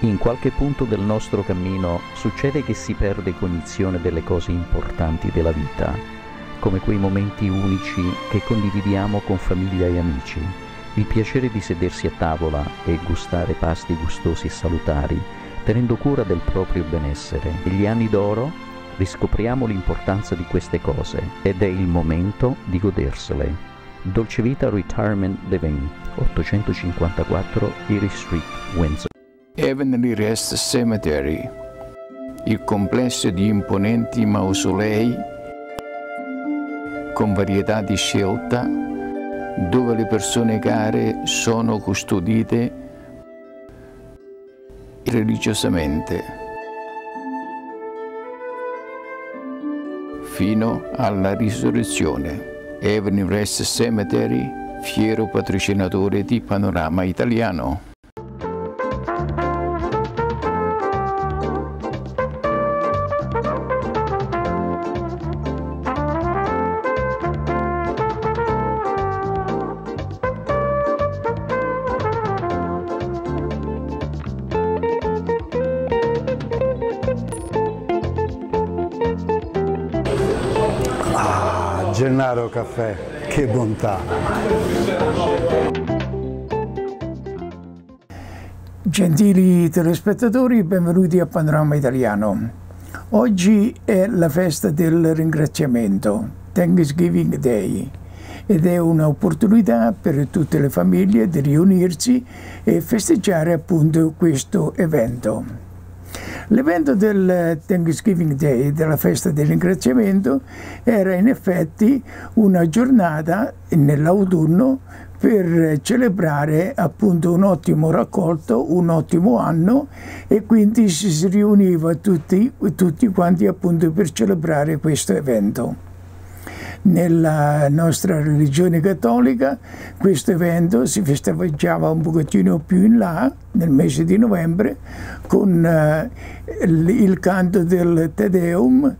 In qualche punto del nostro cammino succede che si perde cognizione delle cose importanti della vita, come quei momenti unici che condividiamo con famiglia e amici, il piacere di sedersi a tavola e gustare pasti gustosi e salutari, tenendo cura del proprio benessere. Negli anni d'oro riscopriamo l'importanza di queste cose ed è il momento di godersele. Dolce Vita Retirement Living, 854 Irish Street, Windsor. Heavenly Rest Cemetery, il complesso di imponenti mausolei con varietà di scelta, dove le persone care sono custodite religiosamente fino alla risurrezione. Heavenly Rest Cemetery, fiero patrocinatore di Panorama Italiano. Gennaro Caffè, che bontà! Gentili telespettatori, benvenuti a Panorama Italiano. Oggi è la festa del ringraziamento, Thanksgiving Day, ed è un'opportunità per tutte le famiglie di riunirsi e festeggiare appunto questo evento. L'evento del Thanksgiving Day, della festa del ringraziamento, era in effetti una giornata nell'autunno per celebrare appunto un ottimo raccolto, un ottimo anno, e quindi si riuniva tutti quanti appunto per celebrare questo evento. Nella nostra religione cattolica questo evento si festeggiava un pochettino più in là, nel mese di novembre, con il canto del Te Deum,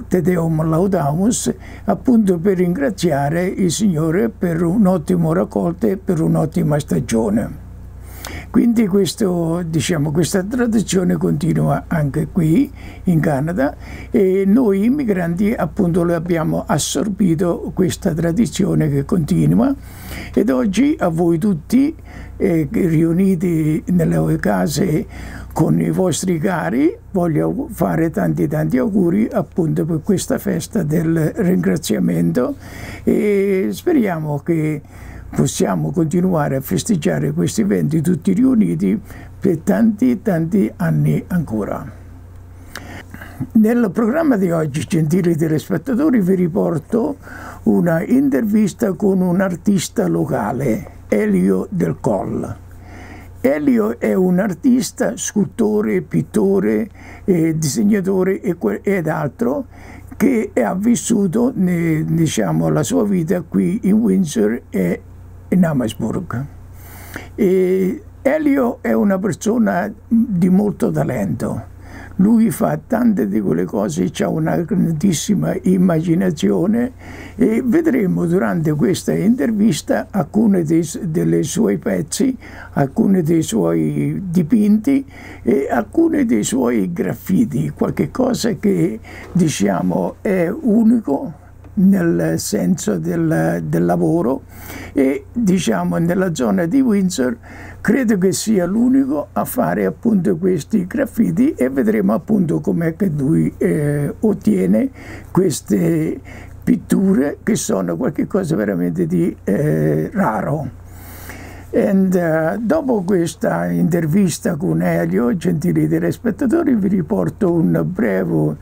Te Deum Laudamus, appunto per ringraziare il Signore per un ottimo raccolto e per un'ottima stagione. Quindi questa tradizione continua anche qui in Canada, e noi immigranti appunto le abbiamo assorbito questa tradizione che continua, ed oggi a voi tutti riuniti nelle case con i vostri cari voglio fare tanti auguri appunto per questa festa del ringraziamento, e speriamo che possiamo continuare a festeggiare questi eventi tutti riuniti per tanti anni ancora. Nel programma di oggi, gentili telespettatori, vi riporto una intervista con un artista locale, Elio del Coll. Elio è un artista, scultore, pittore, disegnatore ed altro, che ha vissuto la sua vita qui in Windsor e in Amherstburg. Elio è una persona di molto talento. Lui fa tante di quelle cose, ha una grandissima immaginazione, e vedremo durante questa intervista alcuni dei suoi pezzi, alcuni dei suoi dipinti e alcuni dei suoi graffiti, qualche cosa che è unico nel senso del lavoro, e nella zona di Windsor credo che sia l'unico a fare appunto questi graffiti, e vedremo appunto com'è che lui ottiene queste pitture che sono qualcosa veramente di raro. Dopo questa intervista con Elio, gentili telespettatori, vi riporto un breve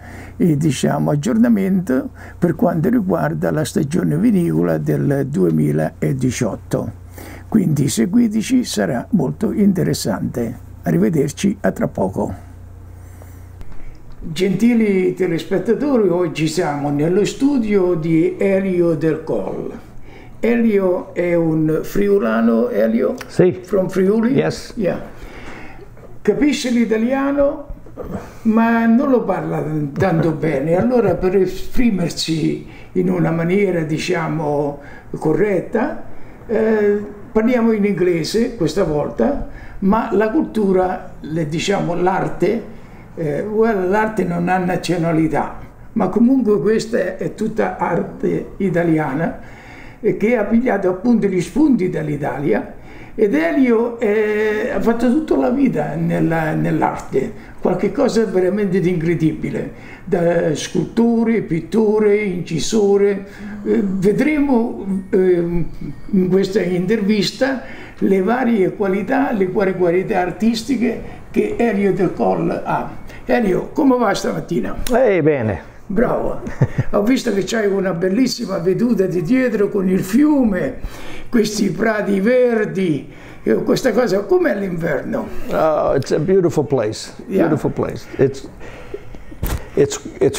aggiornamento per quanto riguarda la stagione vinicola del 2018. Quindi seguiteci, sarà molto interessante. Arrivederci, a tra poco. Gentili telespettatori, oggi siamo nello studio di Elio del Coll. Elio è un friulano, Elio? Sì. From Friuli? Yes. Yeah. Capisce l'italiano, ma non lo parla tanto bene. Allora, per esprimersi in una maniera, corretta, parliamo in inglese questa volta, ma la cultura, diciamo l'arte, l'arte non ha nazionalità, ma comunque questa è tutta arte italiana che ha pigliato appunto gli spunti dall'Italia, ed Elio ha fatto tutta la vita nell'arte, qualche cosa veramente di incredibile, da scultore, pittore, incisore. Vedremo in questa intervista le varie qualità artistiche che Elio del Coll ha. Elio, come va stamattina? Bene. Bravo, ho visto che c'hai una bellissima veduta di dietro con il fiume, questi prati verdi, questa cosa, com'è l'inverno? It's a beautiful place, beautiful place. It's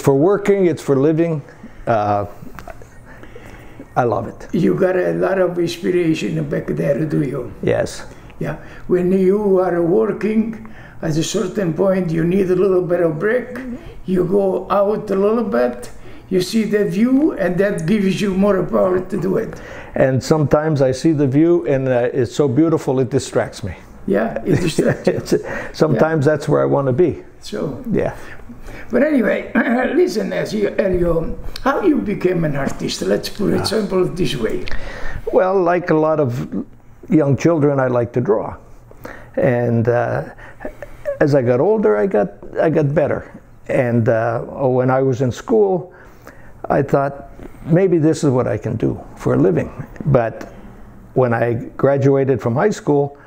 for working, it's for living. I love it. You got a lot of inspiration back there, do you? Yes. Yeah, when you are working, at a certain point you need a little bit of break, you go out a little bit, you see the view, and that gives you more power to do it. And sometimes I see the view and it's so beautiful it distracts me. Yeah, it distracts you. Sometimes that's where I want to be. So, yeah. But anyway, listen, Elio, how you became an artist? Let's put it simple this way. Well, like a lot of young children, I like to draw. And as I got older, I got better. And when I was in school, I thought, maybe this is what I can do for a living. But when I graduated from high school,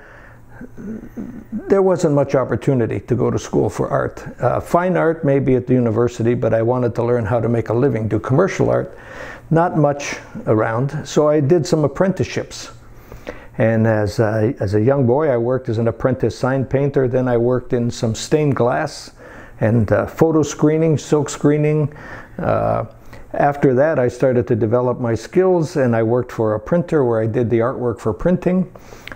there wasn't much opportunity to go to school for art. Fine art maybe at the university, but I wanted to learn how to make a living, do commercial art. Not much around, so I did some apprenticeships. And as a young boy, I worked as an apprentice sign painter. Then I worked in some stained glass and photo screening, silk screening. After that, I started to develop my skills, and I worked for a printer where I did the artwork for printing.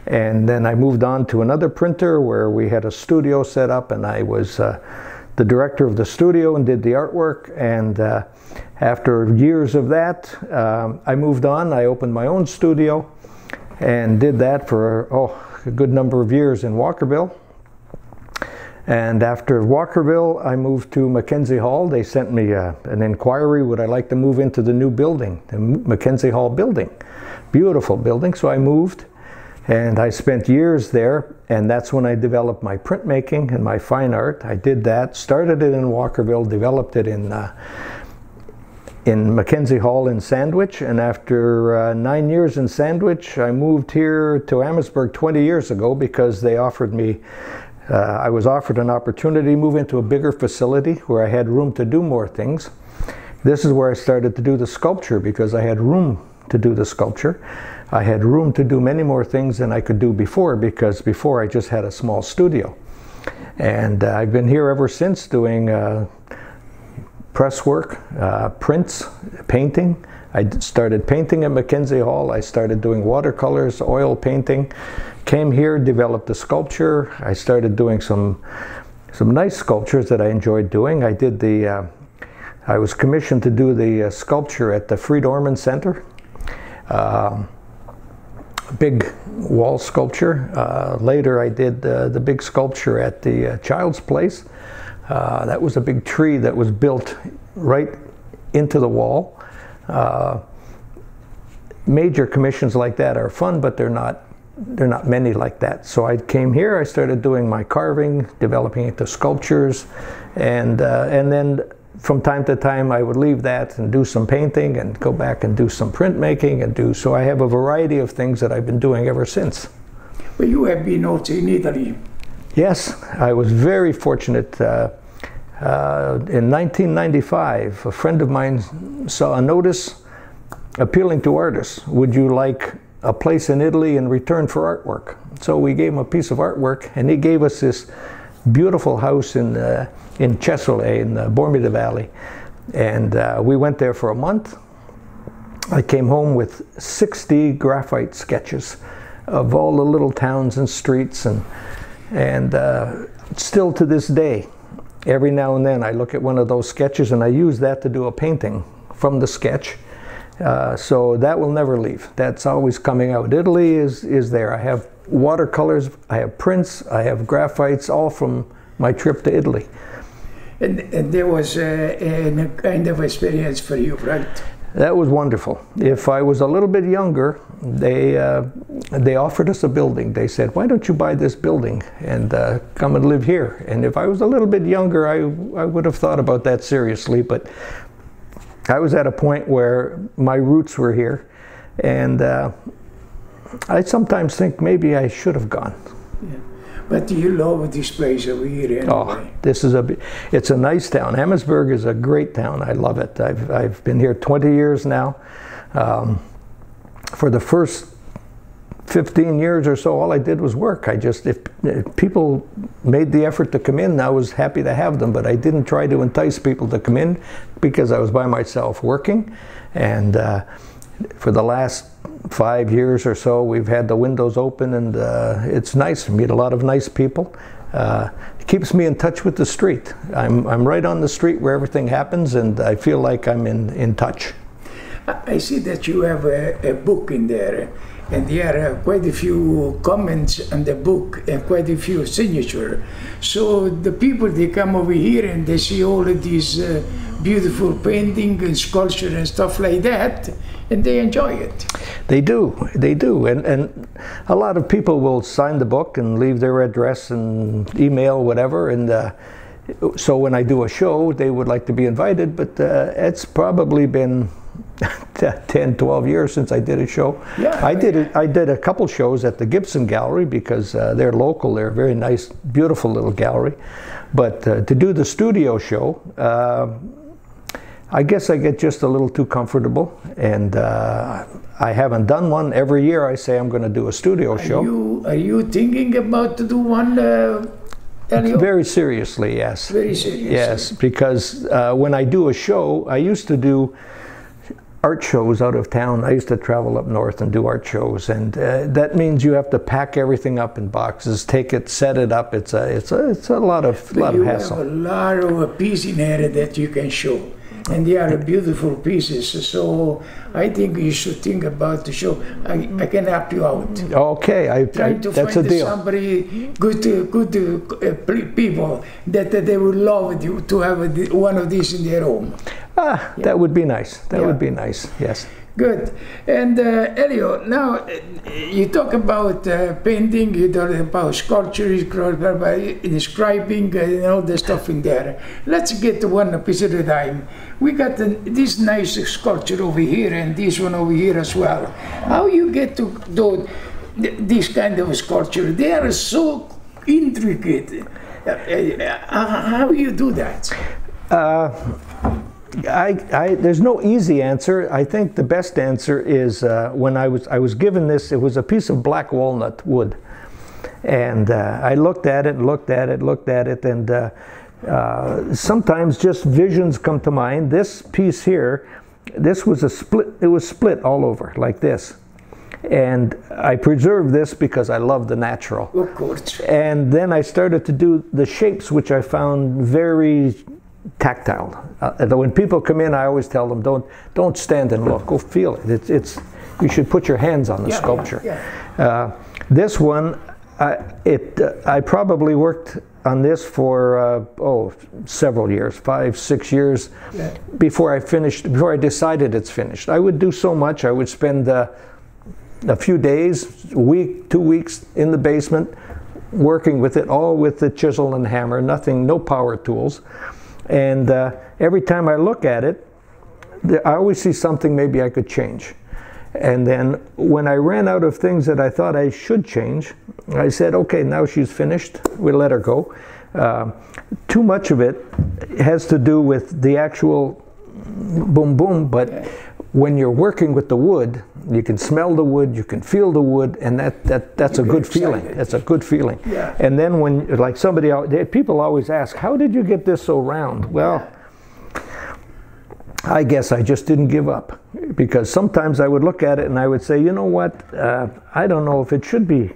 And then I moved on to another printer where we had a studio set up, and I was the director of the studio and did the artwork. And after years of that, I moved on. I opened my own studio and did that for a good number of years in Walkerville. And after Walkerville, I moved to Mackenzie Hall. They sent me an inquiry, would I like to move into the new building, the Mackenzie Hall building. Beautiful building, so I moved. And I spent years there, and that's when I developed my printmaking and my fine art. I did that, started it in Walkerville, developed it in Mackenzie Hall in Sandwich, and after 9 years in Sandwich, I moved here to Amherstburg 20 years ago because they offered me, I was offered an opportunity to move into a bigger facility where I had room to do more things. This is where I started to do the sculpture because I had room to do the sculpture. I had room to do many more things than I could do before because before I just had a small studio. And I've been here ever since doing press work, prints, painting. I started painting at Mackenzie Hall. I started doing watercolors, oil painting. Came here, developed a sculpture. I started doing some nice sculptures that I enjoyed doing. I did I was commissioned to do the sculpture at the Fried Orman Center. Big wall sculpture. Later I did the big sculpture at the Child's Place. That was a big tree that was built right into the wall. Major commissions like that are fun, but they're not many like that. So I came here, I started doing my carving, developing it to sculptures, and then from time to time I would leave that and do some painting and go back and do some printmaking and so I have a variety of things that I've been doing ever since. Well, you have been also in Italy. Yes, I was very fortunate. In 1995, a friend of mine saw a notice appealing to artists. Would you like a place in Italy in return for artwork? So we gave him a piece of artwork, and he gave us this beautiful house in Cesole, in the Bormida Valley. And we went there for a month. I came home with 60 graphite sketches of all the little towns and streets, and still to this day, every now and then I look at one of those sketches and I use that to do a painting from the sketch. So that will never leave. That's always coming out. Italy is there. I have watercolors, I have prints, I have graphites, all from my trip to Italy. And there was a kind of experience for you, right? That was wonderful. If I was a little bit younger, they offered us a building. They said, why don't you buy this building and come and live here? And if I was a little bit younger, I would have thought about that seriously, but I was at a point where my roots were here, and I sometimes think maybe I should have gone. Yeah. But you love this place over here anyway. Oh, it's a nice town. Amherstburg is a great town. I love it. I've been here 20 years now. For the first 15 years or so, all I did was work. If people made the effort to come in, I was happy to have them, but I didn't try to entice people to come in because I was by myself working. And for the last 5 years or so, we've had the windows open, and it's nice to meet a lot of nice people. It keeps me in touch with the street. I'm right on the street where everything happens, and I feel like I'm in touch. I see that you have a book in there, and there are quite a few comments on the book and quite a few signatures. So the people, they come over here and they see all of these beautiful painting and sculpture and stuff like that, and they enjoy it. They do, and a lot of people will sign the book and leave their address and email, whatever, and so when I do a show, they would like to be invited, but it's probably been 10, 12 years since I did a show. Yeah, I did a couple shows at the Gibson Gallery because they're local. They're a very nice, beautiful little gallery. But to do the studio show, I guess I get just a little too comfortable, and I haven't done one. Every year I say I'm going to do a studio show. Are you thinking about to do one, Elio? Very seriously, yes. Very seriously? Yes, because when I do a show, I used to do art shows out of town. I used to travel up north and do art shows, and that means you have to pack everything up in boxes, take it, set it up. It's a lot of hassle. You have a lot of pieces in there that you can show, and they are beautiful pieces. So I think you should think about the show. I can help you out. Okay, That's a deal. Somebody good people that they would love you to have one of these in their home. Ah, yeah. That would be nice. That would be nice, yes. Good. And Elio, now you talk about painting, you talk about sculpture, inscribing, and all the stuff in there. Let's get one piece at a time. We got this nice sculpture over here and this one over here as well. How you get to do this kind of sculpture? They are so intricate. How you do that? There's no easy answer. I think the best answer is when I was given this. It was a piece of black walnut wood, and I looked at it, and sometimes just visions come to mind. This piece here, this was a split. It was split all over like this, and I preserved this because I love the natural. Of course. And then I started to do the shapes, which I found very tactile. When people come in, I always tell them, don't stand and look. Go feel it. You should put your hands on the sculpture. This one, I probably worked on this for several years, 5, 6 years, before I decided it's finished. I would do so much. I would spend a few days, a week, 2 weeks in the basement, working with it, all with the chisel and hammer, no power tools. And every time I look at it, I always see something maybe I could change. And then when I ran out of things that I thought I should change, I said, okay, now she's finished, we'll let her go. Too much of it has to do with the actual boom boom, but when you're working with the wood, you can smell the wood, you can feel the wood, and that's a good feeling. That's a good feeling. Yeah. And then when, like people always ask, how did you get this so round? Well, I guess I just didn't give up, because sometimes I would look at it and I would say, you know what, I don't know if it should be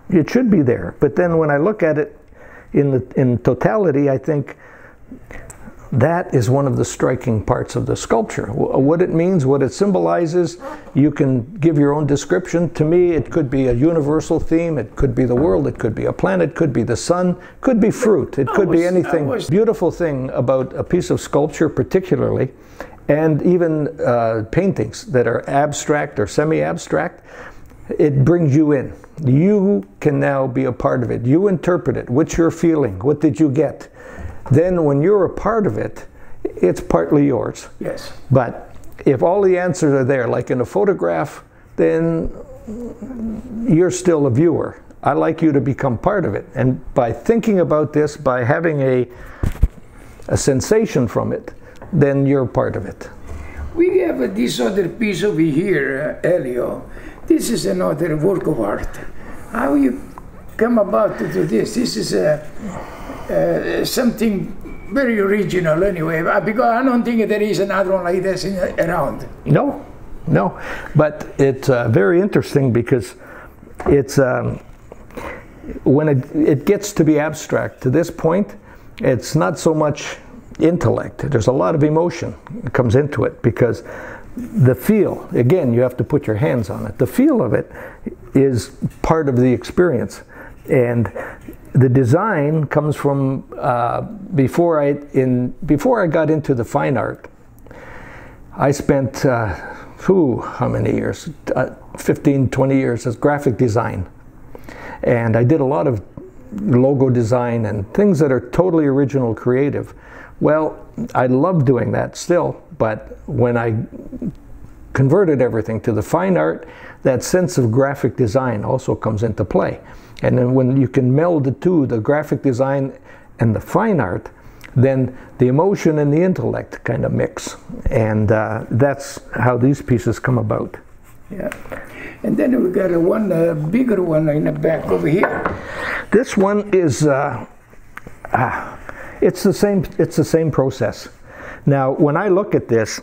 there. But then when I look at it in totality, I think that is one of the striking parts of the sculpture. What it means, what it symbolizes, you can give your own description. To me, it could be a universal theme, it could be the world, it could be a planet, it could be the sun, it could be fruit, it could be anything. Beautiful thing about a piece of sculpture particularly, and even paintings that are abstract or semi-abstract, it brings you in. You can now be a part of it. You interpret it. What's your feeling? What did you get? Then when you're a part of it, it's partly yours. Yes. But if all the answers are there, like in a photograph, then you're still a viewer. I like you to become part of it. And by thinking about this, by having a sensation from it, then you're part of it. We have this other piece over here, Elio. This is another work of art. How you come about to do this? This is something very original anyway, because I don't think there is another one like this around. No, no. But it's very interesting because it's when it gets to be abstract to this point, it's not so much intellect. There's a lot of emotion that comes into it because the feel, again, you have to put your hands on it. The feel of it is part of the experience. And the design comes from before I got into the fine art. I spent how many years? 15, 20 years as graphic design. And I did a lot of logo design and things that are totally original, creative. Well, I love doing that still, but when I converted everything to the fine art, that sense of graphic design also comes into play. And then when you can meld the two, the graphic design and the fine art, then the emotion and the intellect kind of mix. And that's how these pieces come about. Yeah. And then we got one bigger one in the back over here. This one is, it's the same process. Now, when I look at this,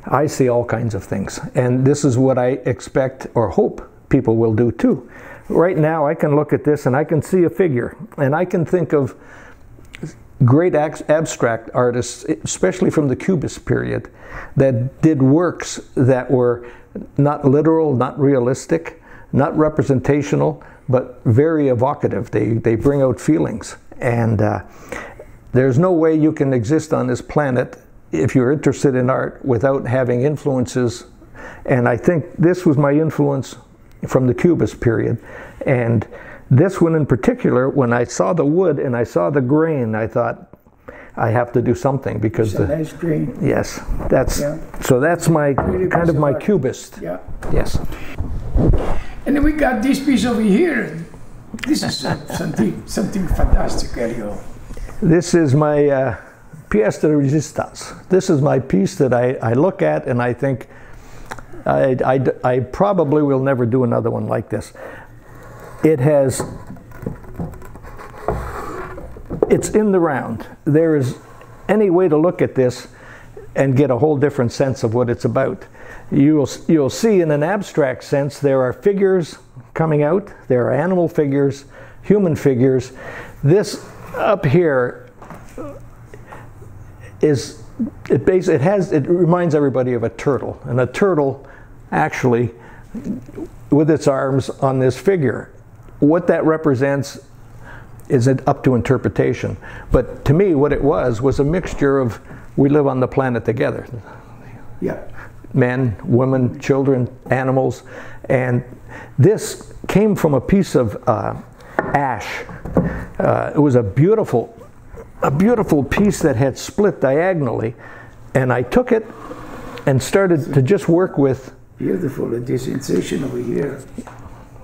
I see all kinds of things. And this is what I expect or hope people will do too. Right now, I can look at this and I can see a figure. And I can think of great abstract artists, especially from the Cubist period, that did works that were not literal, not realistic, not representational, but very evocative. They bring out feelings. And there's no way you can exist on this planet if you're interested in art without having influences. And I think this was my influence from the Cubist period. And this one in particular, when I saw the wood and I saw the grain, I thought, I have to do something because it's a nice grain. Yes, that's so that's my really kind of my art. Cubist. Yeah. Yes. And then we got this piece over here. This is something fantastic, Elio. This is my pièce de résistance. This is my piece that I look at and I think I probably will never do another one like this. It's in the round. There is any way to look at this and get a whole different sense of what it's about. You'll see in an abstract sense there are figures coming out. There are animal figures, human figures. This up here is it reminds everybody of a turtle, and a turtle actually with its arms on this figure. What that represents is up to interpretation. But to me, what it was a mixture of we live on the planet together. Yeah. Men, women, children, animals. And this came from a piece of ash. It was a beautiful piece that had split diagonally. And I took it and started to just work with. Beautiful, this sensation over here.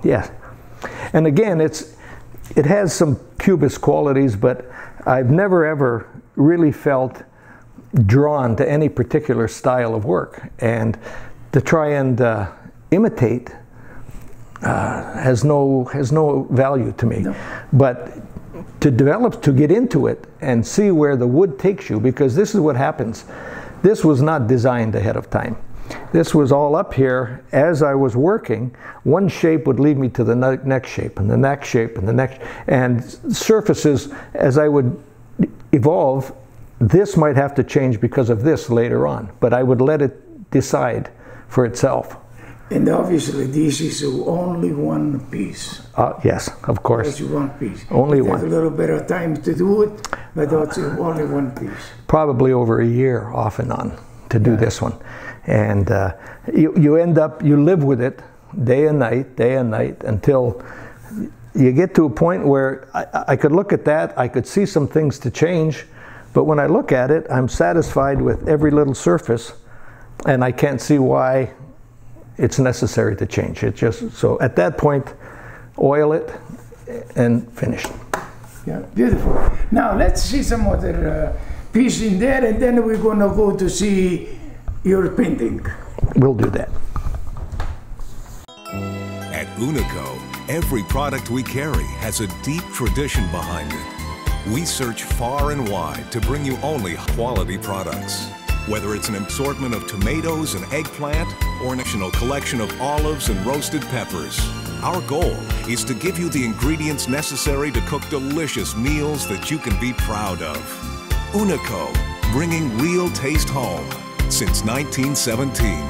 Yeah. And again, it has some Cubist qualities, but I've never ever really felt drawn to any particular style of work. And to try and imitate has no value to me. No. But to develop, to get into it and see where the wood takes you, because this is what happens. This was not designed ahead of time. This was all up here. As I was working, one shape would lead me to the next shape, and the next shape, and the next, and surfaces, as I would evolve, this might have to change because of this later on, but I would let it decide for itself. And obviously this is only one piece. Yes, of course. It's one piece. Only it one. Takes a little bit of time to do it, but it's only one piece. Probably over a year off and on to do this one. And you end up, you live with it day and night until you get to a point where I could look at that, I could see some things to change, but when I look at it, I'm satisfied with every little surface, and I can't see why it's necessary to change it. Just so at that point, oil it and finish. Yeah, beautiful. Now let's see some other piece in there, and then we're going to go to see your painting. We'll do that. At Unico, every product we carry has a deep tradition behind it. We search far and wide to bring you only quality products. Whether it's an assortment of tomatoes and eggplant or an additional collection of olives and roasted peppers, our goal is to give you the ingredients necessary to cook delicious meals that you can be proud of. Unico, bringing real taste home since 1917.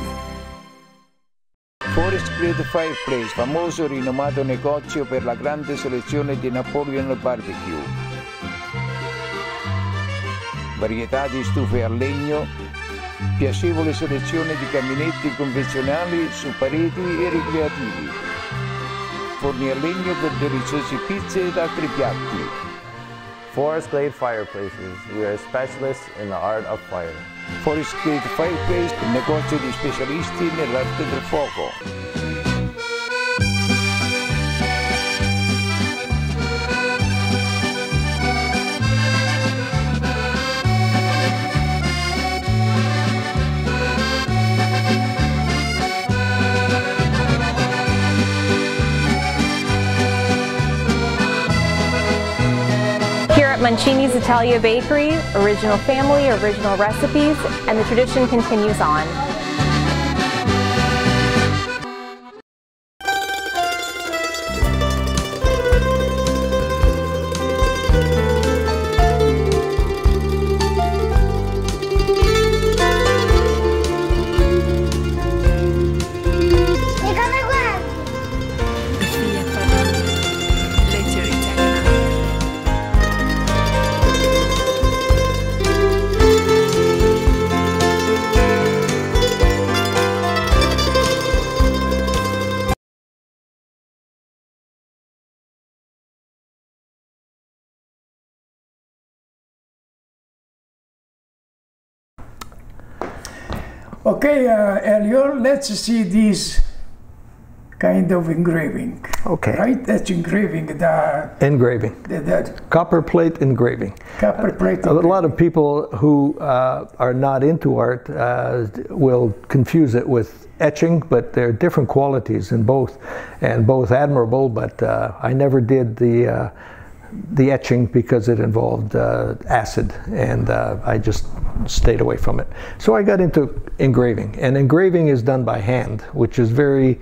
Forest Grilled Fireplace, famoso rinomato negozio per la grande selezione di Napoleon Barbecue. Varietà di stufe a legno, piacevole selezione di caminetti convenzionali su pareti e ricreativi, forni a legno per deliziosi pizze ed altri piatti. Forest Glade Fireplaces, we are specialists in the art of fire. Forest Glade Fireplace, il negozio di specialisti nell'arte del fuoco. Mancini's Italia Bakery, original family, original recipes, and the tradition continues on. Okay, Elio, let's see this kind of engraving. Okay. Right? That's engraving. Engraving. Copper plate engraving. Copper plate A engraving. lot of people who are not into art will confuse it with etching, but there are different qualities in both, and both admirable, but I never did the etching because it involved acid, and I just stayed away from it. So I got into engraving, and engraving is done by hand, which is very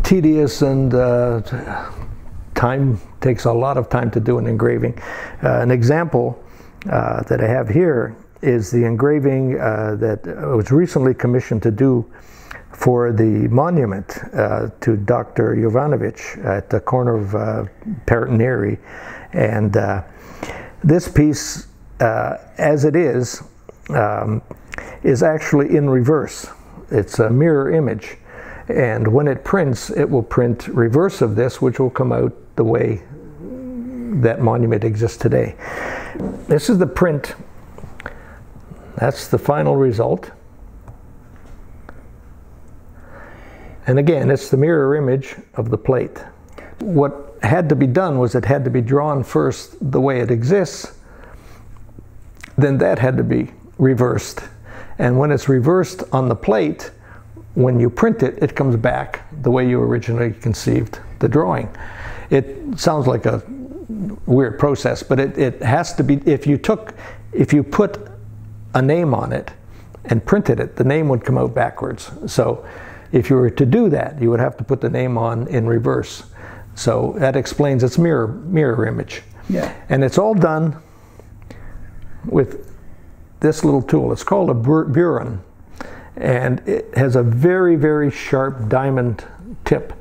tedious, and takes a lot of time to do an engraving. An example that I have here is the engraving that I was recently commissioned to do for the monument to Dr. Jovanovic at the corner of Pertineri. And this piece, as it is actually in reverse. It's a mirror image, and when it prints, it will print reverse of this, which will come out the way that monument exists today. This is the print. That's the final result. And again, it's the mirror image of the plate. What had to be done was it had to be drawn first the way it exists, then that had to be reversed. And when it's reversed on the plate, when you print it, it comes back the way you originally conceived the drawing. It sounds like a weird process, but it has to be. If you put a name on it and printed it, the name would come out backwards. So if you were to do that, you would have to put the name on in reverse. So that explains its mirror image. Yeah. And it's all done with this little tool. It's called a burin, and it has a very, very sharp diamond tip.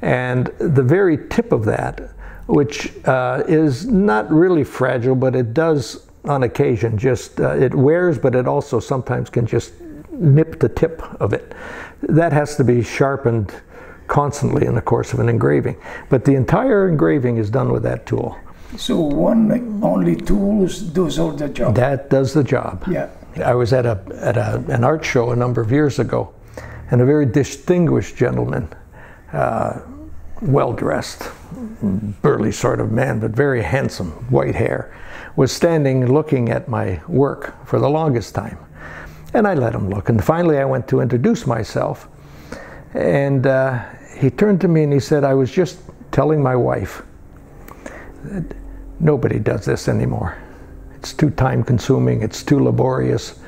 And the very tip of that, which is not really fragile, but it does on occasion just, it wears, but it also sometimes can just nip the tip of it. That has to be sharpened constantly in the course of an engraving. But the entire engraving is done with that tool. So one only tool does all the job? That does the job. Yeah. I was at an art show a number of years ago, and a very distinguished gentleman, well-dressed, burly sort of man, but very handsome, white hair, was standing looking at my work for the longest time. And I let him look, and finally I went to introduce myself, and he turned to me and he said, I was just telling my wife that nobody does this anymore. It's too time-consuming, it's too laborious.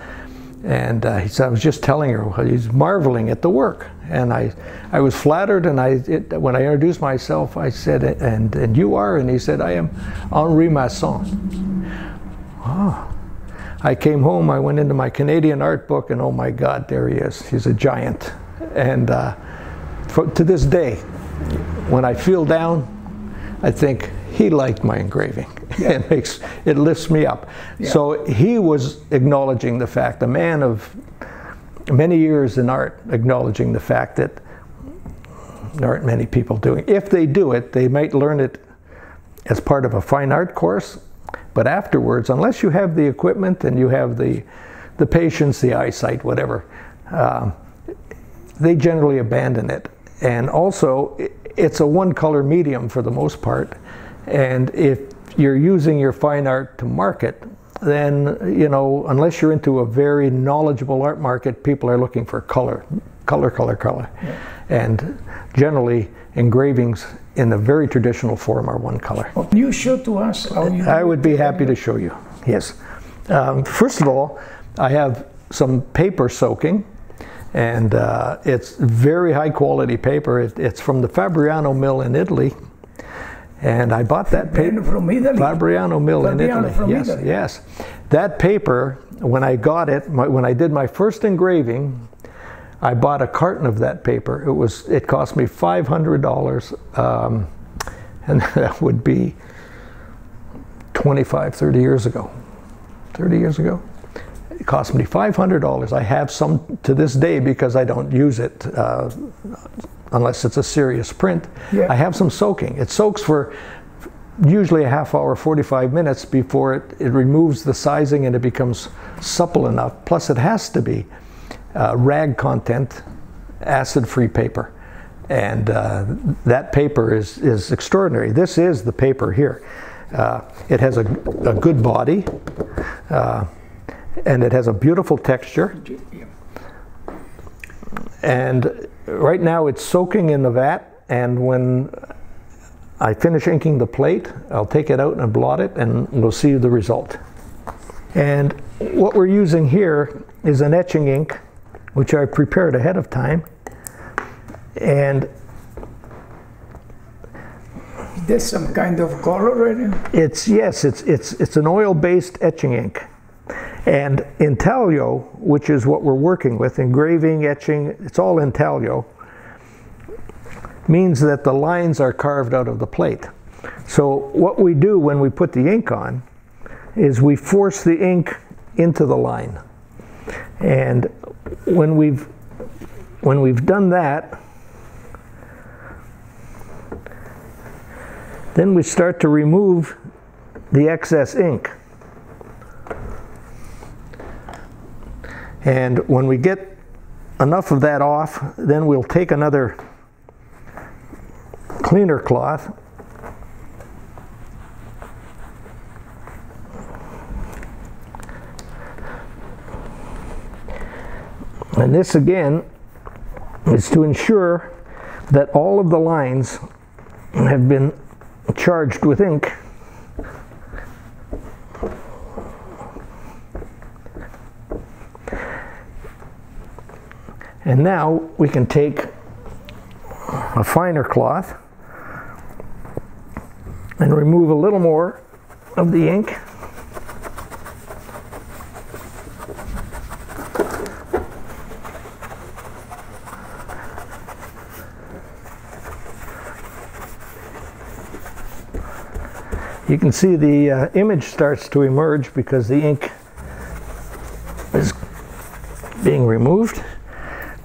And he said, I was just telling her, he's marveling at the work. And I was flattered, and when I introduced myself, I said, and you are? And he said, I am Henri Masson. Oh. I came home, I went into my Canadian art book, and oh my God, there he is. He's a giant. And to this day, when I feel down, I think, he liked my engraving. Yeah. It lifts me up. Yeah. So he was acknowledging the fact, a man of many years in art, acknowledging the fact that there aren't many people doing it. If they do it, they might learn it as part of a fine art course, but afterwards, unless you have the equipment and you have the patience, the eyesight, whatever, they generally abandon it. And also, it's a one-color medium for the most part. And if you're using your fine art to market, then, you know, unless you're into a very knowledgeable art market, people are looking for color. Yeah. And generally, engravings in a very traditional form are one color. Well, can you show to us how you I would be happy to show you, yes. First of all, I have some paper soaking, and it's very high quality paper. It's from the Fabriano mill in Italy. And I bought that paper from Italy. Fabriano mill in Italy. Yes, Italy. Yes. That paper, when I got it, when I did my first engraving, I bought a carton of that paper. It cost me $500, and that would be 25, 30 years ago. 30 years ago. It cost me $500. I have some to this day because I don't use it unless it's a serious print. Yeah. I have some soaking. It soaks for usually a half hour, 45 minutes before it removes the sizing and it becomes supple enough. Plus it has to be rag content, acid-free paper. And that paper is extraordinary. This is the paper here. It has a good body, and it has a beautiful texture. And right now it's soaking in the vat, and when I finish inking the plate, I'll take it out and blot it, and we'll see the result. And what we're using here is an etching ink, which I prepared ahead of time. And there's some kind of color in it? It's an oil-based etching ink. And intaglio, which is what we're working with, engraving, etching, it's all intaglio, means that the lines are carved out of the plate. So what we do when we put the ink on is we force the ink into the line. And when we've done that, then we start to remove the excess ink. And when we get enough of that off, then we'll take another cleaner cloth and this again is to ensure that all of the lines have been charged with ink. And now we can take a finer cloth and remove a little more of the ink. You can see the image starts to emerge because the ink is being removed.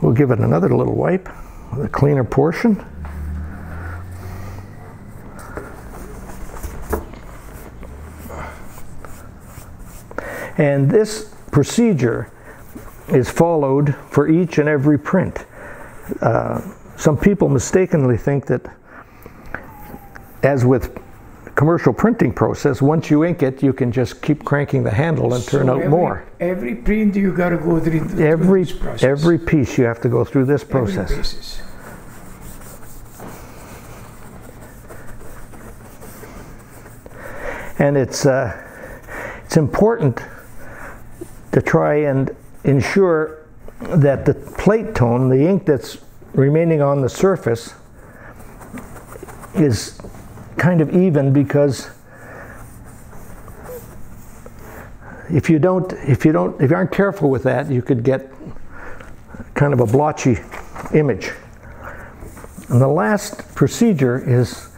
We'll give it another little wipe with a cleaner portion. And this procedure is followed for each and every print. Some people mistakenly think that, as with commercial printing process, once you ink it, you can just keep cranking the handle and turn out more. Every print you got to go through this process. Every piece you have to go through this process. And it's important to try and ensure that the plate tone, the ink that's remaining on the surface, is kind of even, because if you aren't careful with that, you could get kind of a blotchy image. And the last procedure is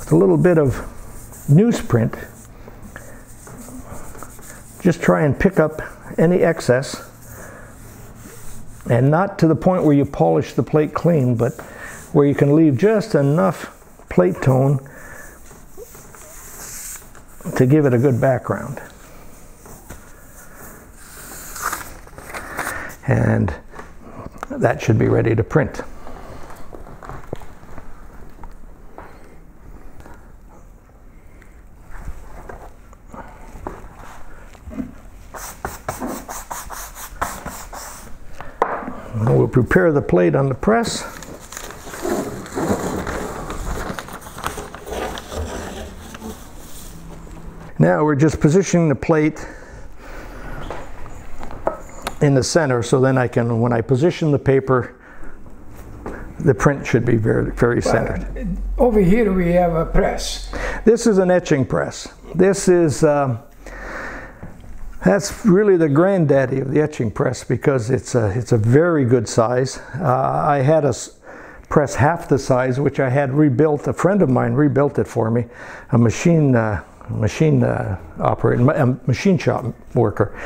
with a little bit of newsprint. Just try and pick up any excess, and not to the point where you polish the plate clean, but where you can leave just enough plate tone to give it a good background. And that should be ready to print. We'll prepare the plate on the press. Now we're just positioning the plate in the center, so then I can, when I position the paper, the print should be very, very centered. Over here we have a press. This is an etching press. This is that's really the granddaddy of the etching press, because it's a very good size. I had a press half the size, which I had rebuilt. A friend of mine rebuilt it for me, a machine operator, a machine shop worker.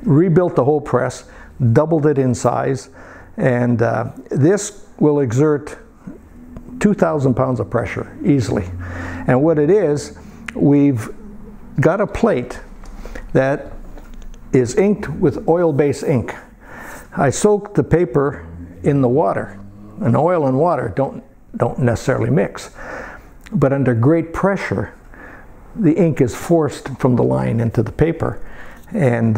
Rebuilt the whole press, doubled it in size, and this will exert 2,000 pounds of pressure easily. And what it is, we've got a plate that is inked with oil-based ink. I soak the paper in the water, and oil and water don't necessarily mix, but under great pressure the ink is forced from the line into the paper, and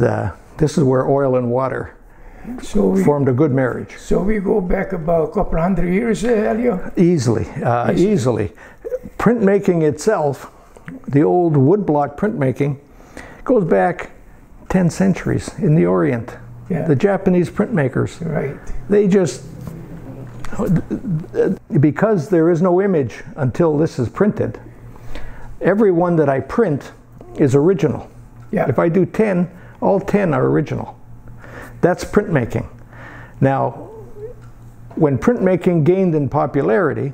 this is where oil and water formed a good marriage. So we go back about a couple hundred years, Elio? Easily. Printmaking itself, the old woodblock printmaking, goes back 10 centuries in the Orient. Yeah. The Japanese printmakers, right, they just, because there is no image until this is printed, every one that I print is original. Yeah. If I do 10, all 10 are original. That's printmaking. Now, when printmaking gained in popularity,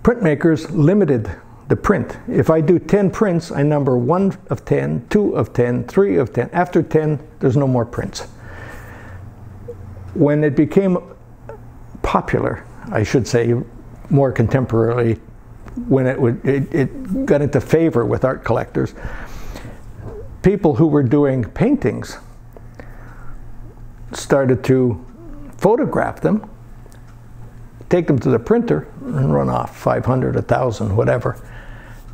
printmakers limited the print. If I do 10 prints, I number 1 of 10, 2 of 10, 3 of 10. After 10, there's no more prints. When it became popular, I should say more contemporarily, when it got into favor with art collectors, people who were doing paintings started to photograph them, take them to the printer, and run off 500, 1,000, whatever.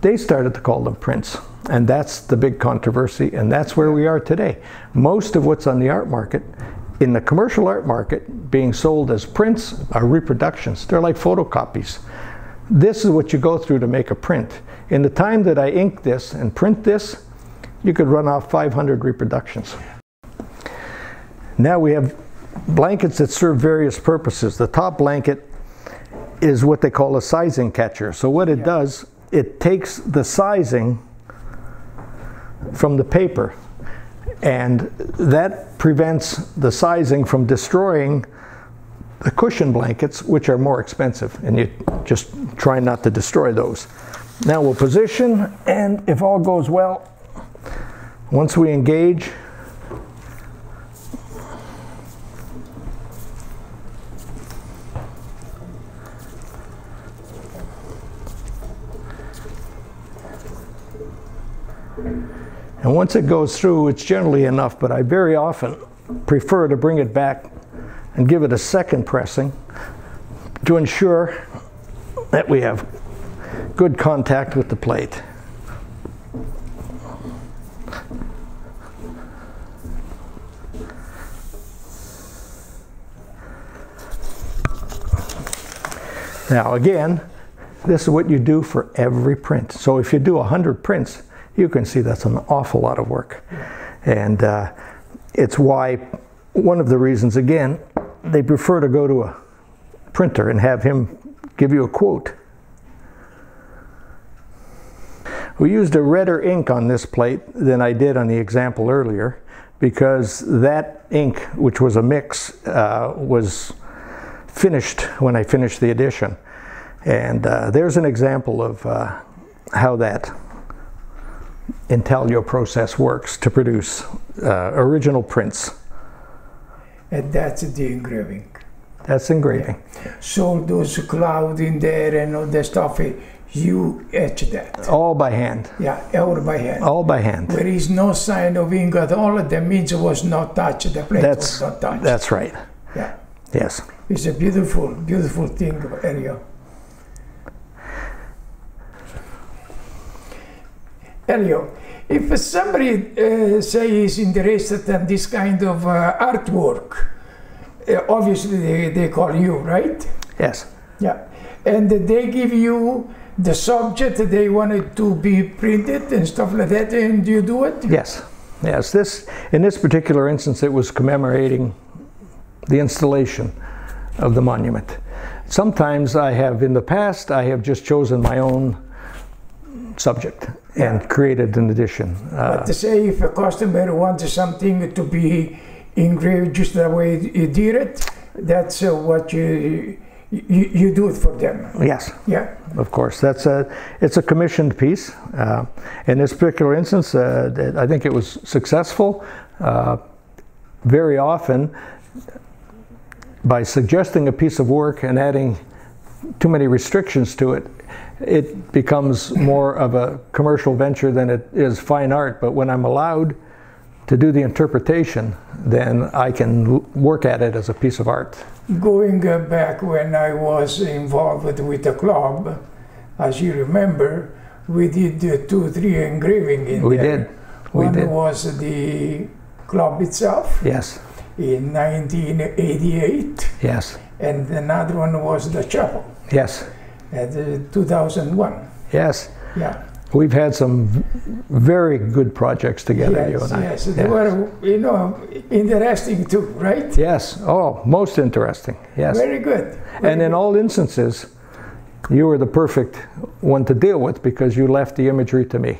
They started to call them prints, and that's the big controversy, and that's where we are today. Most of what's on the art market, in the commercial art market, being sold as prints are reproductions. They're like photocopies. This is what you go through to make a print. In the time that I ink this and print this, you could run off 500 reproductions. Now we have blankets that serve various purposes. The top blanket is what they call a sizing catcher. So what it does, it takes the sizing from the paper, and that prevents the sizing from destroying the cushion blankets, which are more expensive, and you just try not to destroy those. Now we'll position, and if all goes well, once we engage, and once it goes through, it's generally enough, but I very often prefer to bring it back and give it a second pressing to ensure that we have good contact with the plate. Now again, this is what you do for every print. So if you do 100 prints, you can see that's an awful lot of work. And it's why, one of the reasons, again, they prefer to go to a printer and have him give you a quote. We used a redder ink on this plate than I did on the example earlier, because that ink, which was a mix, was finished when I finished the edition. And there's an example of how that intaglio process works to produce original prints. And that's the engraving. That's engraving. Yeah. So those clouds in there and all the stuff, you etch that? All by hand. Yeah, all by hand. All by hand. There is no sign of ink at all. That means it was not touched. The plate was not touched. That's right. Yeah. Yes. It's a beautiful, beautiful thing, Elio. Elio, if somebody say is interested in this kind of artwork, obviously they call you, right? Yes. Yeah. And they give you the subject they wanted to be printed and stuff like that, and you do it? Yes. Yes. In this particular instance, it was commemorating the installation of the monument. Sometimes in the past, I have just chosen my own subject and created an edition. But to say if a customer wants something to be engraved just the way you did it, that's what you do it for them. Yes. Yeah. Of course. It's a commissioned piece. In this particular instance, I think it was successful. Very often, by suggesting a piece of work and adding too many restrictions to it, it becomes more of a commercial venture than it is fine art. But when I'm allowed to do the interpretation, then I can work at it as a piece of art. Going back when I was involved with the club, as you remember, we did 2 or 3 engraving in there. We did. One was the club itself. Yes. In 1988. Yes. And another one was the chapel. Yes. At 2001. Yes. Yeah. We've had some very good projects together, yes, you and I. Yes, they were, interesting too, right? Yes. Oh, most interesting. Yes. Very good. And in all instances, you were the perfect one to deal with, because you left the imagery to me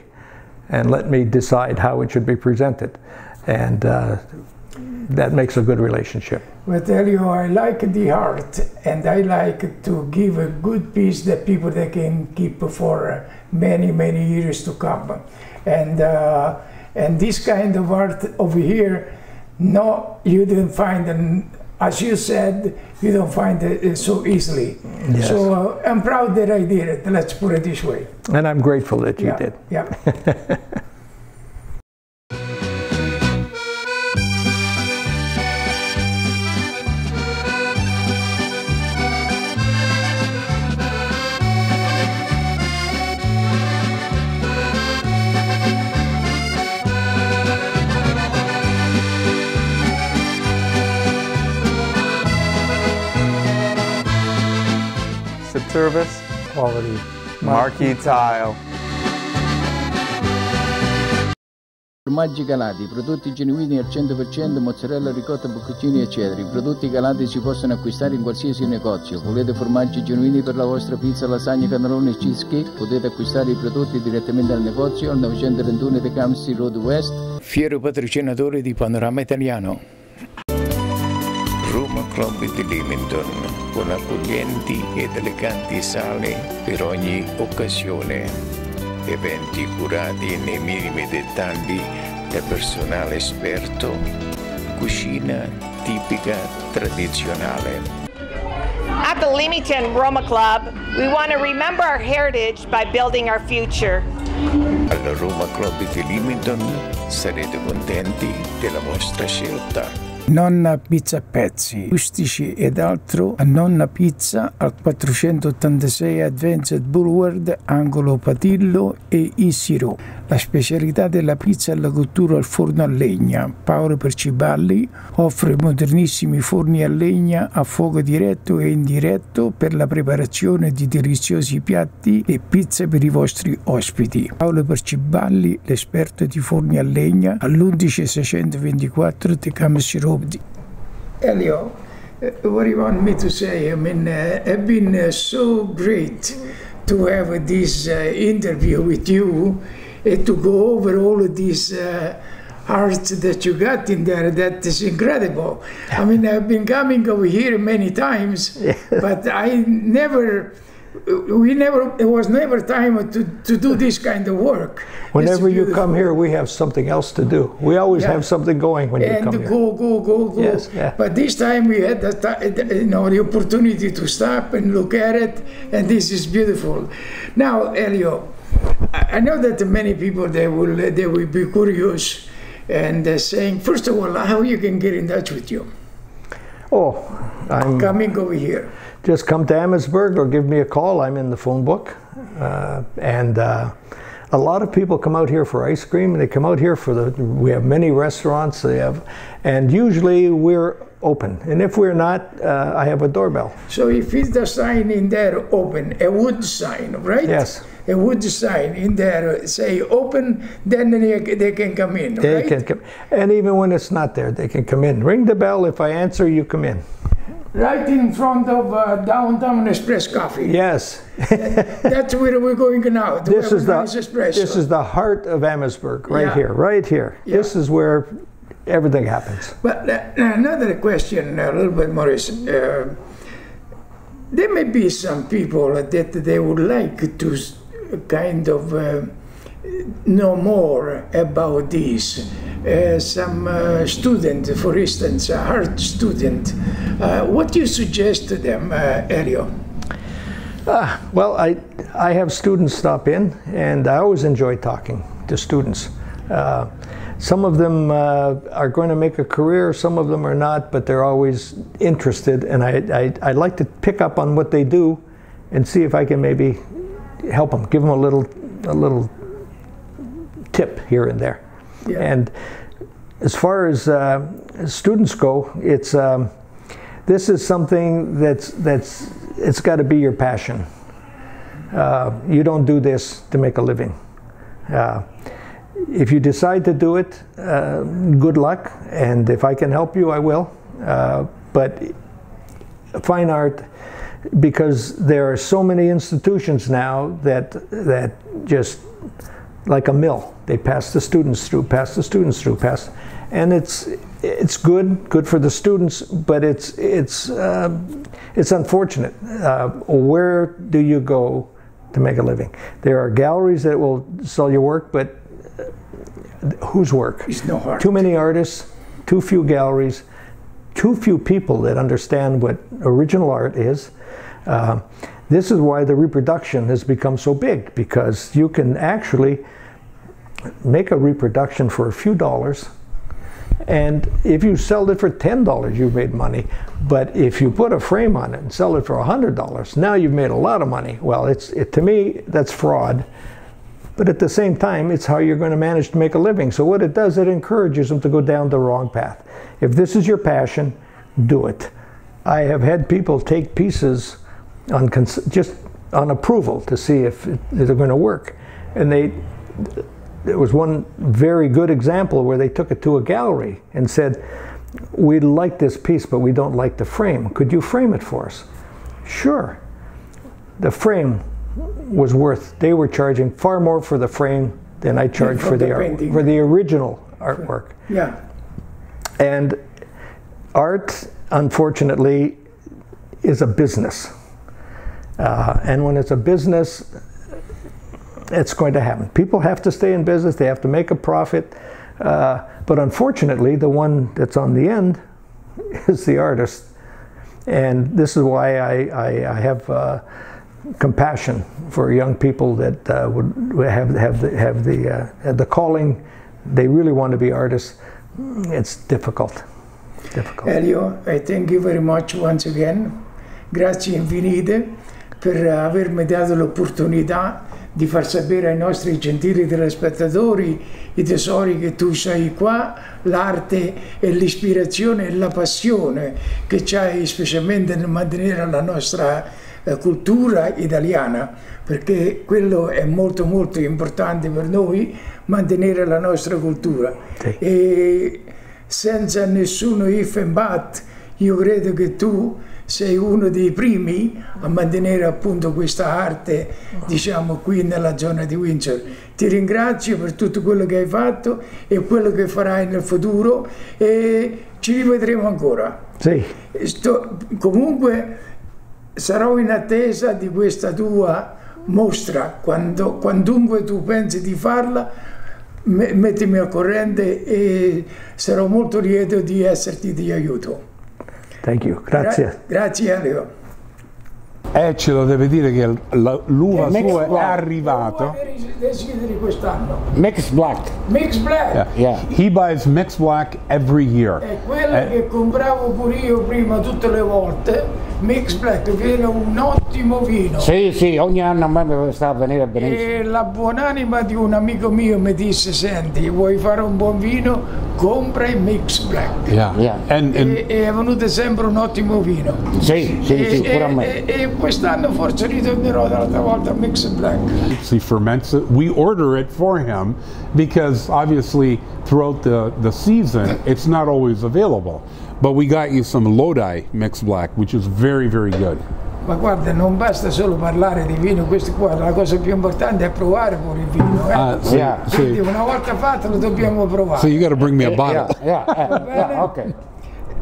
and let me decide how it should be presented. And that makes a good relationship. But Elio, I like the art, and I like to give a good piece that people they can keep for many, many years to come. And this kind of art over here, no, you didn't find, and as you said, you don't find it so easily. Yes. So I'm proud that I did it. Let's put it this way. And I'm grateful that you did. Yeah. Service, Quality. marquee tile. Formaggi calati, prodotti genuini al 100%, mozzarella, ricotta, bocconcini eccetera. I prodotti calati si possono acquistare in qualsiasi negozio. Volete formaggi genuini per la vostra pizza, lasagna, cannelloni e cheesecake? Potete acquistare i prodotti direttamente al negozio al 931 The Camsey Road West. Fiero patrocinatore di Panorama Italiano. Roma Club di Leamington, con accoglienti ed eleganti sale per ogni occasione. Eventi curati nei minimi dettagli da personale esperto, cucina tipica tradizionale. At the Leamington Roma Club, we want to remember our heritage by building our future. Al Roma Club di Leamington sarete contenti della vostra scelta. Nonna Pizza a Pezzi, rustici ed altro a Nonna Pizza al 486 Advanced Boulevard, angolo Patillo e Easy Row. La specialità della pizza è la cottura al forno a legna. Paolo Perciballi offre modernissimi forni a legna a fuoco diretto e indiretto per la preparazione di deliziosi piatti e pizze per i vostri ospiti. Paolo Perciballi, l'esperto di forni a legna, all'11624 di Camus Road. Elio, what do you want me to say? I mean, it's been so great to have this interview with you and to go over all of this art that you got in there. That is incredible. I mean, I've been coming over here many times, but it was never time to do this kind of work. Whenever you come here, we have something else to do. We always have something going when you come here. And go. Yes, yeah. But this time we had the opportunity to stop and look at it, and this is beautiful. Now, Elio, I know that many people they will be curious and saying, first of all, how you can get in touch with you? Oh, I'm coming over here. Just come to Amherstburg or give me a call. I'm in the phone book. A lot of people come out here for ice cream, and they come out here we have many restaurants, and usually we're open. And if we're not, I have a doorbell. So if it's the sign in there open, a wood sign, right? Yes. A wood sign in there, say open, then they can come in, They right? can come, and even when it's not there, they can come in. Ring the bell. If I answer, you come in. Right in front of Downtown Express Coffee. Yes. That's where we're going now. This is the heart of Amherstburg, right here. Yeah. This is where everything happens. But another question, a little bit, Maurice. There may be some people that they would like to kind of know more about this. Some student, for instance, a art student, what do you suggest to them, Elio? Well, I have students stop in, and I always enjoy talking to students. Some of them are going to make a career, some of them are not, but they're always interested, and I like to pick up on what they do and see if I can maybe help them, give them a little tip here and there. Yeah. And as far as students go, this is something it's got to be your passion. You don't do this to make a living. If you decide to do it, good luck, and if I can help you, I will. But fine art, because there are so many institutions now that just like a mill, they pass the students through, and it's good for the students, but it's unfortunate. Where do you go to make a living? There are galleries that will sell your work, but whose work? It's no art. Too many artists, too few galleries, too few people that understand what original art is. This is why the reproduction has become so big, because you can actually make a reproduction for a few dollars, and if you sell it for $10, you've made money. But if you put a frame on it and sell it for $100, now you've made a lot of money. Well, to me, that's fraud. But at the same time, it's how you're going to manage to make a living. So what it does, it encourages them to go down the wrong path. If this is your passion, do it. I have had people take pieces just on approval to see if they're going to work. And there was one very good example where they took it to a gallery and said, "We like this piece, but we don't like the frame. Could you frame it for us?" Sure. The frame was they were charging far more for the frame than I charged for the original artwork. Yeah. And art unfortunately, is a business. And when it's a business, it's going to happen. People have to stay in business, they have to make a profit, but unfortunately, the one that's on the end is the artist. And this is why I have compassion for young people that would have the calling. They really want to be artists. It's difficult. Elio, I thank you very much once again. Grazie infinite per avermi dato l'opportunità di far sapere ai nostri gentili telespettatori i tesori che tu sei qua, l'arte e l'ispirazione e la passione che c'hai specialmente nel mantenere la nostra cultura italiana, perché quello è molto molto importante per noi, mantenere la nostra cultura. Sì. E senza nessuno if and but, io credo che tu sei uno dei primi a mantenere appunto questa arte, diciamo, qui nella zona di Windsor. Ti ringrazio per tutto quello che hai fatto e quello che farai nel futuro e ci rivedremo ancora. Sì. Comunque sarò in attesa di questa tua mostra, quandunque tu pensi di farla, mettimi al corrente e sarò molto lieto di esserti di aiuto. Thank you, grazie. Grazie Elio. Ce lo deve dire che l'uva sua è arrivato. Desideri quest'anno. Mixed black. Mixed black. Yeah. He buys mixed black every year. È quella che compravo pure io prima tutte le volte. Mixed black, viene un ottimo vino. Sì, ogni anno a me sta a venire benissimo. E la buonanima di un amico mio mi disse: senti, vuoi fare un buon vino? Compra il mixed black. Yeah. E è venuto sempre un ottimo vino. Sì, pure a me. E quest'anno forse ritornerò dall'altra volta a mixed black. He ferments it. We order it for him because obviously throughout the season it's not always available. But we got you some Lodi mixed black, which is very, very good. Ma guarda, non basta solo parlare di vino, questo qua, la cosa più importante è provare pure il vino. Quindi una volta fatto lo dobbiamo provare. So you got to bring me a bottle. Yeah, okay.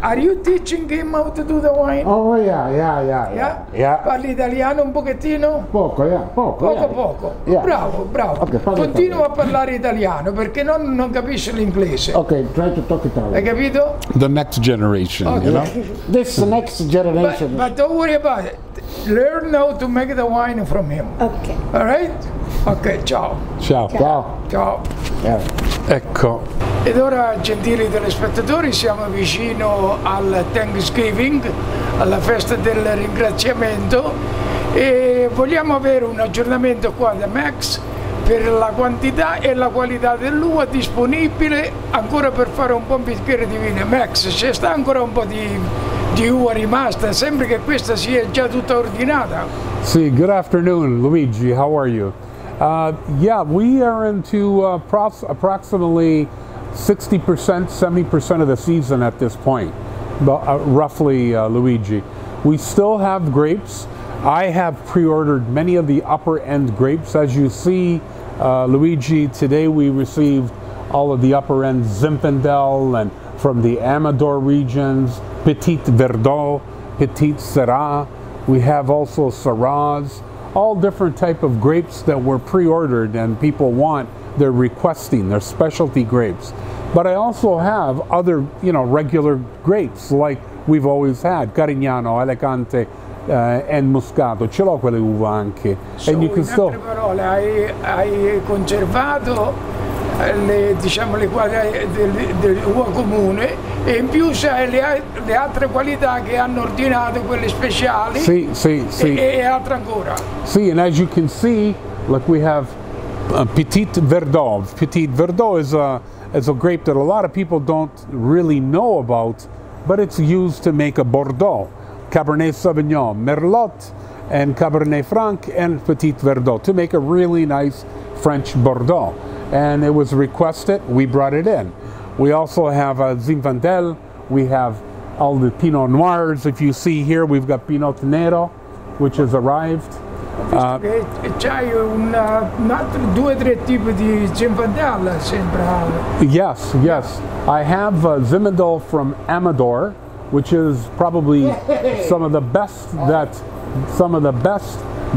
Are you teaching him how to do the wine? Oh yeah. Parli italiano un pochettino? Poco. Yeah. Bravo. Okay, continua a parlare italiano perché non capisce l'inglese. Ok, try to talk Italian. Hai capito? The next generation, okay. You know? This next generation. But don't worry about it. Learn how to make the wine from him. Ok. All right? Ok, ciao. Ciao. Ecco. Ed ora, gentili telespettatori, siamo vicino al Thanksgiving, alla festa del ringraziamento, e vogliamo avere un aggiornamento qua da Max per la quantità e la qualità dell'uva disponibile ancora per fare un buon bicchiere di vino. Max, c'è sta ancora un po' di uva rimasta? Sembra che questa sia già tutta ordinata. Sì, good afternoon, Luigi. How are you? Yeah, we are into approximately 60%, 70% of the season at this point, roughly, Luigi. We still have grapes. I have pre-ordered many of the upper end grapes. As you see, Luigi, today we received all of the upper end Zinfandel and from the Amador regions, Petit Verdot, Petit Syrah. We have also Syrahs, all different type of grapes that were pre-ordered and people want. They're requesting their specialty grapes. But I also have other, regular grapes like we've always had, Carignano, Alicante, and Moscato. Ce l'ho quelle uva anche. So, and you can still... In altre parole, hai conservato le qualità dell'uva comune e in più c'hai le altre qualità che hanno ordinato, quelle speciali. Sì. E altre ancora. See, and as you can see, look, we have Petit Verdot. Petit Verdot is a grape that a lot of people don't really know about, but it's used to make a Bordeaux, Cabernet Sauvignon, Merlot, and Cabernet Franc, and Petit Verdot, to make a really nice French Bordeaux. And it was requested, we brought it in. We also have a Zinfandel, we have all the Pinot Noirs. If you see here, we've got Pinot Nero, which has arrived. C'hai due o tre tipi di Zinfandel, sembra. Yes. I have Zinfandel from Amador, which is probably some of the best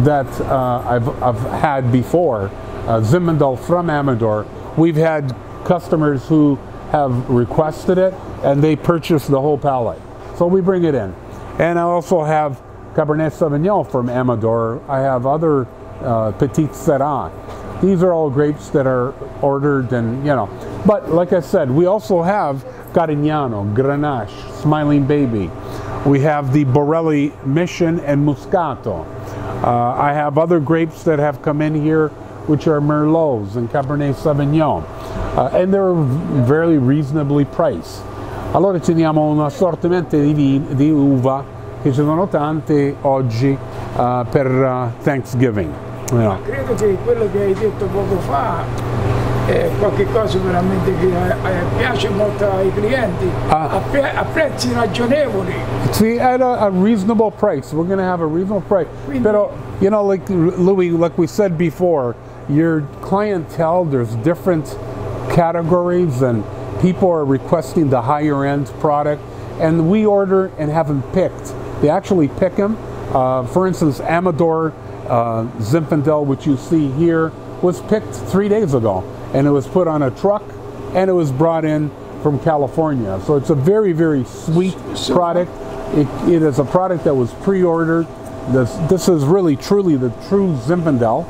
that I've had before. Zinfandel from Amador. We've had customers who have requested it and they purchase the whole pallet. So we bring it in. And I also have Cabernet Sauvignon from Amador. I have other Petit Syrah. These are all grapes that are ordered, and you know. But like I said, we also have Carignano, Grenache, Smiling Baby. We have the Borelli Mission and Moscato. I have other grapes that have come in here, which are Merlots and Cabernet Sauvignon. And they're very reasonably priced. Allora teniamo un assortimento di uva, che ci sono tante oggi per Thanksgiving. Ma credo che quello che hai detto poco fa è qualche cosa veramente che piace molto ai clienti, a prezzi ragionevoli. See, at a reasonable price. We're going to have a reasonable price. But, you know, like Louis, like we said before, your clientele, there's different categories and people are requesting the higher end product, and we order and have them picked. They actually pick them. For instance, Amador Zinfandel, which you see here, was picked 3 days ago, and it was put on a truck and it was brought in from California. So it's a very, very sweet product. It is a product that was pre-ordered. This is really truly the true Zinfandel,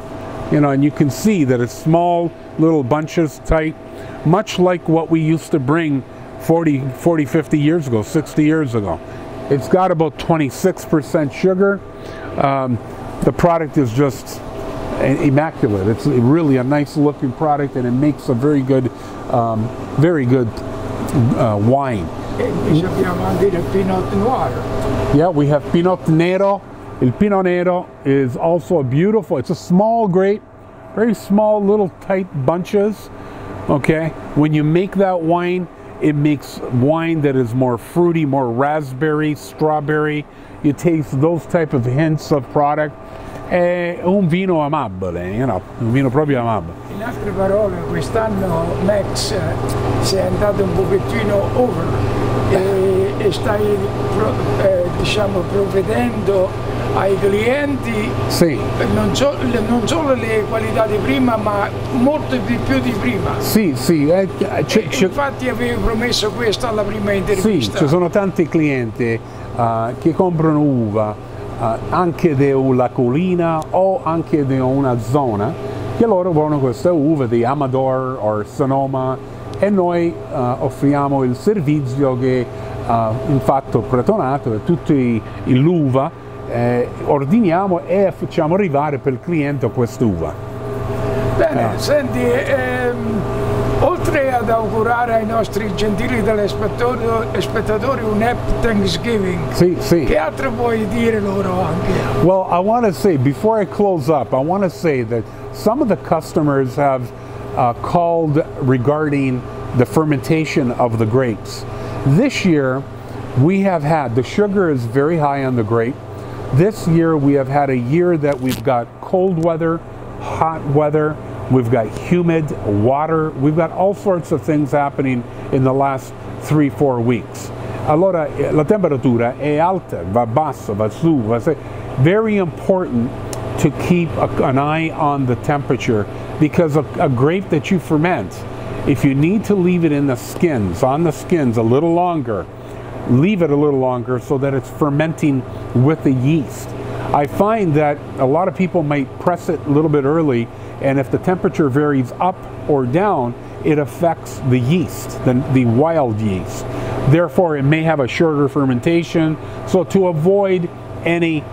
you know, and you can see that it's small little bunches, tight, much like what we used to bring 40, 50 years ago, 60 years ago. It's got about 26% sugar. The product is just immaculate. It's really a nice looking product, and it makes a very good wine. Yeah, we have Pinot Nero. El Pinot Nero is also a beautiful, it's a small grape, very small little tight bunches. Okay, when you make that wine, it makes wine that is more fruity, more raspberry, strawberry. You taste those type of hints of product. È un vino amabile, you know, un vino proprio amabile. In altre parole, quest'anno Max si è andato un pochettino over e stai diciamo provvedendo ai clienti, sì, non solo le qualità di prima, ma molto di più di prima. Sì, sì. Infatti avevi promesso questo alla prima intervista. Sì, ci sono tanti clienti che comprano uva anche di una collina o anche di una zona, che loro vogliono questa uva di Amador o Sonoma, e noi offriamo il servizio che in fatto pretonato e tutti l'uva ordiniamo e facciamo arrivare per il cliente quest'uva. Bene, senti, oltre ad augurare ai nostri gentili telespettatori un Happy Thanksgiving, sì, sì, che altro puoi dire loro anche? Well, I want to say, before I close up, I want to say that some of the customers have called regarding the fermentation of the grapes. This year, we have had, the sugar is very high on the grape. This year, we have had a year that we've got cold weather, hot weather, we've got humid water, we've got all sorts of things happening in the last 3-4 weeks. Allora, la temperatura è alta, va basso, va su, va se. Very important to keep an eye on the temperature, because a grape that you ferment, if you need to leave it in the skins, on the skins a little longer, leave it a little longer so that it's fermenting with the yeast. I find that a lot of people might press it a little bit early, and if the temperature varies up or down, it affects the yeast, the wild yeast. Therefore, it may have a shorter fermentation. So to avoid any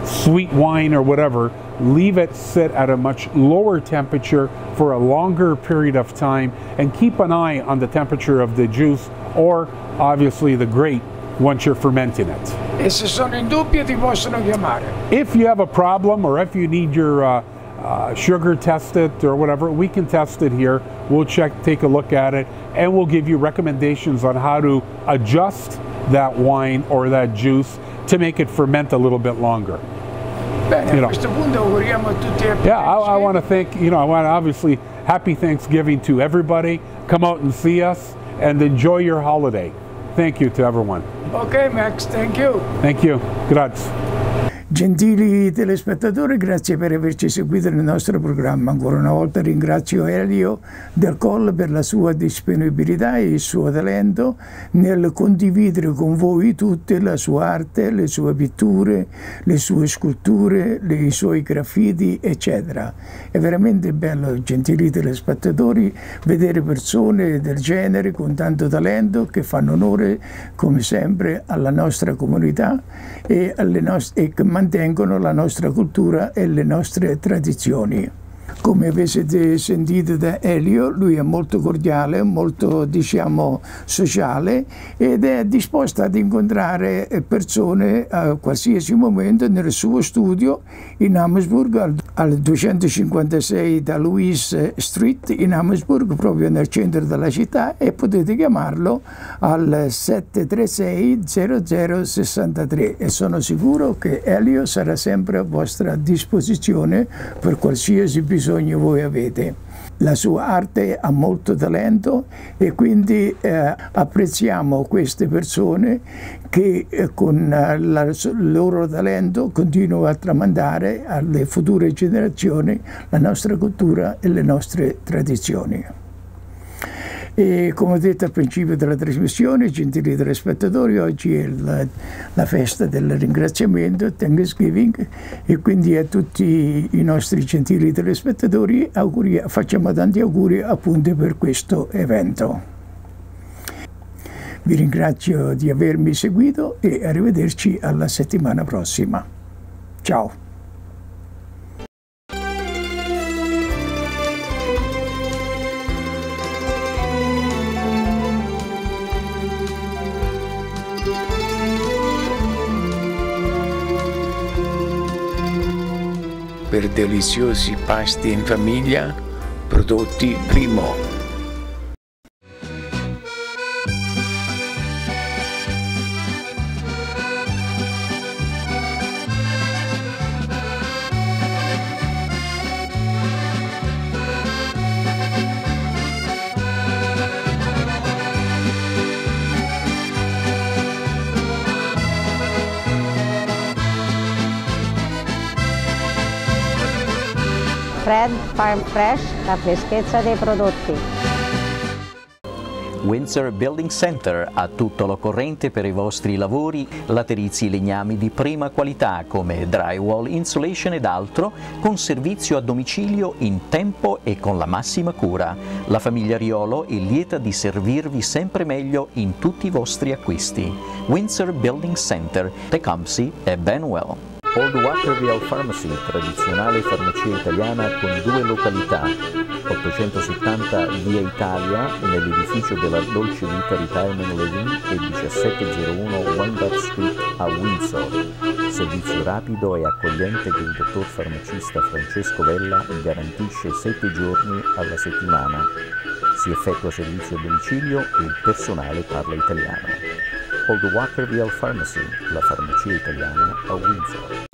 sweet wine or whatever, leave it sit at a much lower temperature for a longer period of time, and keep an eye on the temperature of the juice, or obviously the grape, once you're fermenting it. E se sono in dubbio ti possono chiamare. If you have a problem, or if you need your sugar tested or whatever, we can test it here. We'll take a look at it, and we'll give you recommendations on how to adjust that wine or that juice to make it ferment a little bit longer. Bene, a questo punto auguriamo a tutti happy I want to thank, I want to obviously happy Thanksgiving to everybody. Come out and see us and enjoy your holiday. thank you to everyone. Ok Max, thank you. Thank you. Grazie. Gentili telespettatori, grazie per averci seguito nel nostro programma. Ancora una volta ringrazio Elio del Colle per la sua disponibilità e il suo talento nel condividere con voi tutte la sua arte, le sue pitture, le sue sculture, i suoi graffiti, eccetera. È veramente bello, gentili telespettatori, vedere persone del genere con tanto talento che fanno onore, come sempre, alla nostra comunità e che mantengono la nostra cultura e le nostre tradizioni. Come avete sentito da Elio, lui è molto cordiale, molto, diciamo, sociale ed è disposto ad incontrare persone a qualsiasi momento nel suo studio in Amherstburg, al 256 da Louis Street in Amherstburg, proprio nel centro della città, e potete chiamarlo al 736-0063 e sono sicuro che Elio sarà sempre a vostra disposizione per qualsiasi bisogno voi avete. La sua arte ha molto talento e quindi apprezziamo queste persone che con il loro talento continuano a tramandare alle future generazioni la nostra cultura e le nostre tradizioni. E come ho detto al principio della trasmissione, gentili telespettatori, oggi è la festa del ringraziamento, Thanksgiving, e quindi a tutti i nostri gentili telespettatori facciamo tanti auguri appunto per questo evento. Vi ringrazio di avermi seguito e arrivederci alla settimana prossima. Ciao! Per deliziosi pasti in famiglia, prodotti Primo. Fred Farm Fresh, la freschezza dei prodotti. Windsor Building Center ha tutto l'occorrente per i vostri lavori, laterizi legnami di prima qualità come drywall, insulation ed altro, con servizio a domicilio in tempo e con la massima cura. La famiglia Riolo è lieta di servirvi sempre meglio in tutti i vostri acquisti. Windsor Building Center, Tecumseh e Benwell. Old Waterville Pharmacy, tradizionale farmacia italiana con 2 località, 870 via Italia nell'edificio della Dolce Vita Retirement Living e 1701 Windsor Street a Windsor. Servizio rapido e accogliente che il dottor farmacista Francesco Vella garantisce 7 giorni alla settimana. Si effettua servizio a domicilio e il personale parla italiano. Old Waterville Pharmacy, la farmacia italiana a Windsor.